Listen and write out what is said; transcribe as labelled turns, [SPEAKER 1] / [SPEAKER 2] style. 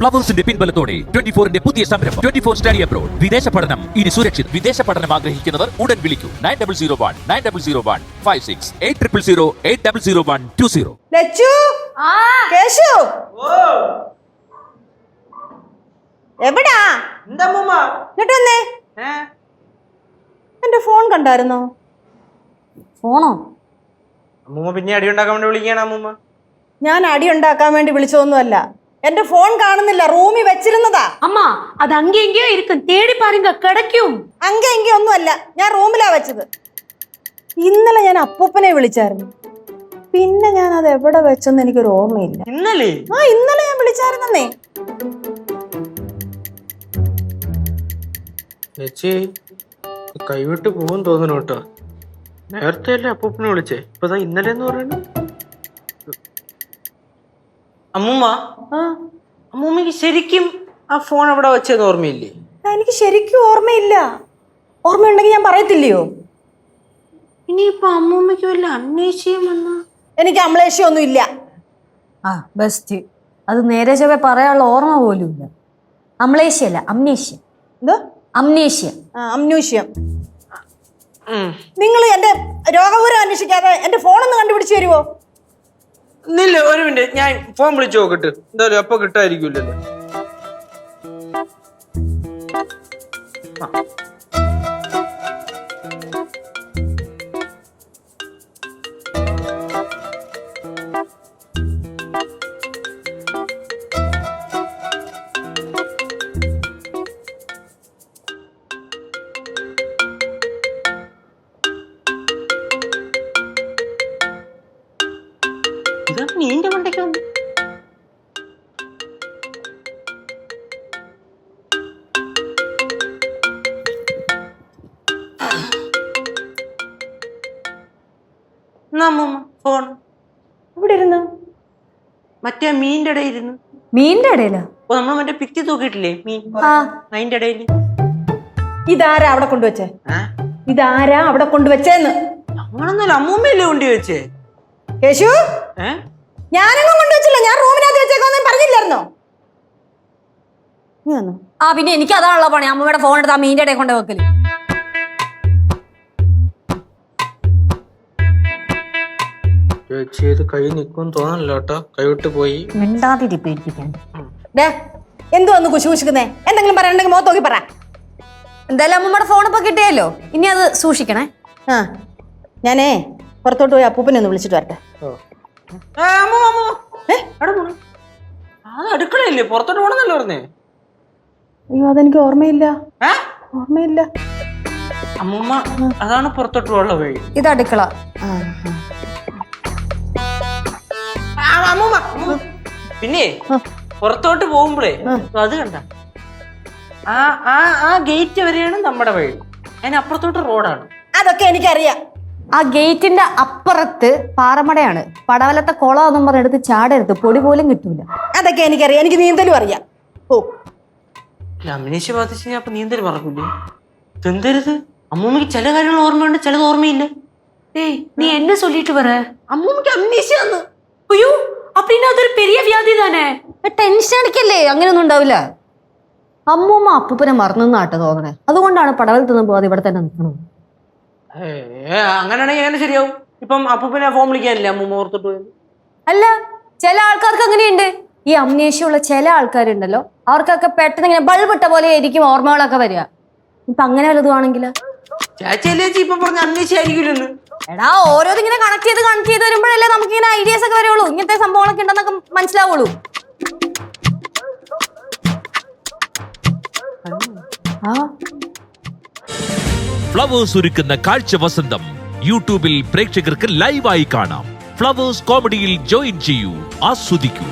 [SPEAKER 1] ഫ്ലവേഴ്സിന്റെ പിൻബലത്തോടെ 24ന്റെ പുതിയ സംരംഭം 24 study abroad. വിദേശ പഠനം ഇനി സുരക്ഷിത്. വിദേശ പഠനം ആഗ്രഹിക്കുന്നവർ ഉടൻ വിളിക്കൂ 9001 800 800120.
[SPEAKER 2] ലച്ചു കേശു എവിടാ? ഇങ്ങോട്ട് വന്നേ. എന്റെ ഫോൺ കണ്ടായിരുന്നോ? ഫോണോ?
[SPEAKER 3] അമ്മൂമ്മ പിന്നെ അടി ഉണ്ടാക്കാൻ വേണ്ടി വിളിക്കുകയാണ് അമ്മൂമ്മ.
[SPEAKER 2] ഞാൻ അടി ഉണ്ടാക്കാൻ വേണ്ടി വിളിച്ചതൊന്നുമല്ല. എന്റെ ഫോൺ കാണുന്നില്ല, റൂമിൽ വെച്ചിരുന്നതാ.
[SPEAKER 4] അമ്മാ അത് അങ്കെങ്കയോ ഇരിക്കും, തേടി പാരുങ്ക കിടക്കും.
[SPEAKER 2] അങ്കെങ്കി ഒന്നുമല്ല, ഞാൻ റൂമിലാ വെച്ചത്. ഇന്നലെ ഞാൻ അപ്പൂപ്പനെ വിളിച്ചായിരുന്നു, പിന്നെ ഞാൻ അത് എവിടെ വെച്ചെന്ന് എനിക്കൊരു ഓർമ്മയില്ല.
[SPEAKER 3] ഇന്നലെ
[SPEAKER 2] ഞാൻ വിളിച്ചായിരുന്നേ.
[SPEAKER 3] ചേച്ചി കൈവിട്ട് പോകും തോന്നുന്നു കേട്ടോ. നേരത്തെ അല്ലേ അപ്പൂപ്പനെ വിളിച്ചേ, ഇപ്പൊ ഇന്നലെ എന്ന് പറയുന്നു. അമ്മൂമ്മ അമ്മൂമ്മക്ക് ശരിക്കും ആ ഫോൺ എവിടെ വെച്ചെന്ന് ഓർമ്മയില്ലേ?
[SPEAKER 2] എനിക്ക് ശരിക്കും ഓർമ്മയില്ല. ഓർമ്മയുണ്ടെങ്കിൽ ഞാൻ പറയത്തില്ലയോ?
[SPEAKER 4] ഇനിയിപ്പൊ അമ്മൂമ്മയ്ക്ക് വല്ല അമ്നേഷ്യം വന്നാ?
[SPEAKER 2] എനിക്ക് അമ്ലേഷ്യം ഒന്നും ഇല്ല.
[SPEAKER 5] ബെസ്റ്റ്. അത് നേരെ ചൊവ്വേ പറയാനുള്ള ഓർമ്മ പോലും ഇല്ല. അമ്ലേഷ്യ അല്ല, അമ്നേഷ്യ.
[SPEAKER 2] എന്തോ
[SPEAKER 5] അമ്നേഷ്യ?
[SPEAKER 2] അമ്നൂഷ്യം. നിങ്ങൾ എന്റെ രോഗപൂരം അന്വേഷിക്കാതെ എന്റെ ഫോണൊന്ന് കണ്ടുപിടിച്ച് തരുമോ?
[SPEAKER 3] ഇല്ല, ഒരു മിനിറ്റ്, ഞാൻ ഫോൺ വിളിച്ചു നോക്കട്ടെ. എന്തായാലും അപ്പൊ കിട്ടായിരിക്കില്ലല്ലോ. നീന്റെ മണ്ടയ്ക്ക് വന്നു. ഫോൺ
[SPEAKER 2] ഇവിടെ ഇരുന്നു.
[SPEAKER 3] മറ്റേ മീനിന്റെ ഇടയിൽ ഇരുന്നു.
[SPEAKER 5] മീനിന്റെ ഇടയിലാ?
[SPEAKER 3] ഓ, നമ്മൾ മറ്റേ പിക്തി തൂക്കിയിട്ടില്ലേ മീൻ, അതിന്റെ ഇടയില്.
[SPEAKER 2] ഇതാരാ അവിടെ കൊണ്ടുവച്ചേ? ഇതാരാ അവിടെ കൊണ്ടുവച്ചേന്ന്?
[SPEAKER 3] നമ്മളൊന്നുമല്ല, അമ്മൂമ്മയല്ലേ കൊണ്ടു വെച്ചേ.
[SPEAKER 2] കേശു, ഞാനൊന്നും കൊണ്ടുവച്ചില്ല. ഞാൻ റൂമിനകത്ത് വെച്ചേക്കൊന്നും പറഞ്ഞില്ലായിരുന്നോ?
[SPEAKER 5] പിന്നെ എനിക്ക് അതാണുള്ള പണി, അമ്മയുടെ ഫോൺ എടുത്ത് ആ മീനിന്റെ ഇടയിൽ കൊണ്ട് വെക്കല്.
[SPEAKER 3] ചേച്ചി ഇത് കൈ നിക്കും തോന്നല്ലോ കേട്ടോ, കൈവിട്ട് പോയി.
[SPEAKER 5] മിണ്ടാതിരി പേടിപ്പിക്കാൻ.
[SPEAKER 2] എന്തു വന്ന് കുശുകുശുക്കുന്നേ? എന്തെങ്കിലും പറയണ്ടെങ്കിൽ മുഖത്ത് നോക്കി പറ.
[SPEAKER 5] എന്തായാലും അമ്മമ്മയുടെ ഫോൺ ഇപ്പൊ കിട്ടിയല്ലോ, ഇനി അത് സൂക്ഷിക്കണേ.
[SPEAKER 2] ഞാനേ പുറത്തോട്ട് പോയി അപ്പൂപ്പനെ ഒന്ന് വിളിച്ചിട്ട് വരട്ടെ.
[SPEAKER 3] അത് അടുക്കളയില്ലേ, പുറത്തോട്ട് പോണെന്നല്ലോ പറഞ്ഞേ.
[SPEAKER 2] അയ്യോ, അതെനിക്ക് ഓർമ്മയില്ല.
[SPEAKER 3] അമ്മൂമ്മ അതാണ് പുറത്തോട്ട് പോകാനുള്ള വഴി.
[SPEAKER 5] ഇത് അടുക്കള.
[SPEAKER 3] പിന്നെ പുറത്തോട്ട് പോകുമ്പോഴേ അത് കണ്ട ആ ഗേറ്റ് വരെയാണ് നമ്മുടെ വഴി, അതിന് അപ്പുറത്തോട്ട് റോഡാണ്.
[SPEAKER 2] അതൊക്കെ എനിക്കറിയാം.
[SPEAKER 5] ആ ഗേറ്റിന്റെ അപ്പുറത്ത് പാറമടയാണ്. പടവലത്തെ കുളം എന്നും പറഞ്ഞെടുത്ത് ചാടരുത്, പൊടി പോലും കിട്ടൂല.
[SPEAKER 2] അതൊക്കെ എനിക്കറിയാം, എനിക്ക് നീന്തലും അറിയാം.
[SPEAKER 3] അമ്നേഷ്യ ബാധിച്ച് ഞാൻ അപ്പൊ നീന്തൽ പറക്കൂലേ? എന്തരുത്, അമ്മൂമ്മക്ക് ചില കാര്യങ്ങൾ ഓർമ്മയുണ്ട്, ചിലത് ഓർമ്മയില്ല.
[SPEAKER 4] ഏയ്, നീ എന്നെ சொல்லிட்டு വர?
[SPEAKER 3] അമ്മൂമ്മക്ക് അമ്നേഷ്യ വന്നു.
[SPEAKER 4] അയ്യോ, அப்படின்னா അതൊരു പെരിയ വ്യാധി തന്നെ.
[SPEAKER 5] ടെൻഷൻ അടിക്കല്ലേ, അങ്ങനെയൊന്നും ഉണ്ടാവില്ല. അമ്മൂമ്മ അപ്പൂപ്പനെ മറന്നാട്ടോ തോന്നണേ, അതുകൊണ്ടാണ് പടവലത്തൊന്നും പോകാതെ ഇവിടെ തന്നെ നിൽക്കണത്.
[SPEAKER 3] അങ്ങനെയാണെങ്കിൽ എങ്ങനെ ശരിയാവും? ഇപ്പം അപ്പൂപ്പനെ ഫോൺ വിളിക്കാനില്ല അമ്മൂമ്മ ഓർത്തിട്ട് പോയത്.
[SPEAKER 5] അല്ല, ചില ആൾക്കാർക്ക് അങ്ങനെയുണ്ട്. ഈ അമ്നേഷ്യമുള്ള ചില ആൾക്കാരുണ്ടല്ലോ, അവർക്കൊക്കെ പെട്ടെന്ന് ഇങ്ങനെ ബൾബിട്ട പോലെ ആയിരിക്കും ഓർമ്മകളൊക്കെ വരിക. ഇപ്പൊ അങ്ങനെ വല്ലതുവാണെങ്കിലോ?
[SPEAKER 3] ചേച്ചി ഇപ്പൊ പറഞ്ഞ അമ്നേഷ്യ ആയിരിക്കില്ലെന്ന്.
[SPEAKER 5] എടാ, ഓരോന്നും ഇങ്ങനെ കണക്ട് ചെയ്ത് വരുമ്പോഴല്ലേ നമുക്ക് ഇങ്ങനെ ഐഡിയാസ് ഒക്കെ വരുള്ളൂ, ഇങ്ങനത്തെ സംഭവങ്ങളൊക്കെ ഉണ്ടെന്നൊക്കെ മനസ്സിലാവുള്ളൂ.
[SPEAKER 1] ഫ്ലവേഴ്സ് ഒരുക്കുന്ന കാഴ്ച വസന്തം യൂട്യൂബിൽ പ്രേക്ഷകർക്ക് ലൈവായി കാണാം. ഫ്ലവേഴ്സ് കോമഡിയിൽ ജോയിൻ ചെയ്യൂ, ആസ്വദിക്കൂ.